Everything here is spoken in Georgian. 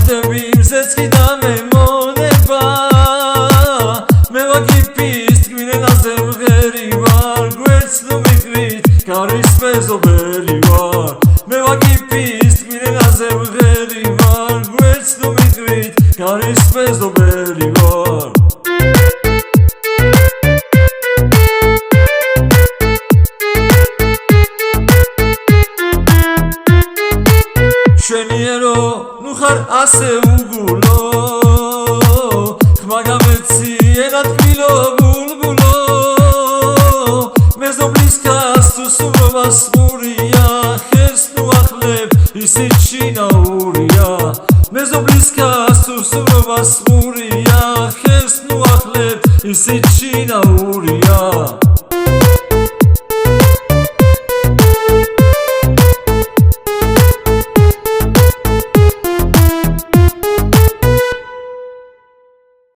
ვარდები მზეცი და მე მონება მე ვაკიპის თქმინენაზე მღერი ვარ გვერდს ნუ მიყვით გარის მეზობელი ვარ მე ვაკიპის თქმინენაზე მღერი ვარ გვერდს ნუ მიყვით გარის მეზობელი ვარ შენიერო ნუ ხარ ასე უგულო ხმა გამეციენა თბილო ბულბულო მეზობლის ქას თუ სურობას მურია ხერს ნუ ახლებ ისიც შინაურია მეზობლის ქას თუ სურობას მურია ხერს ნუ ახლებ ისიც შინაურია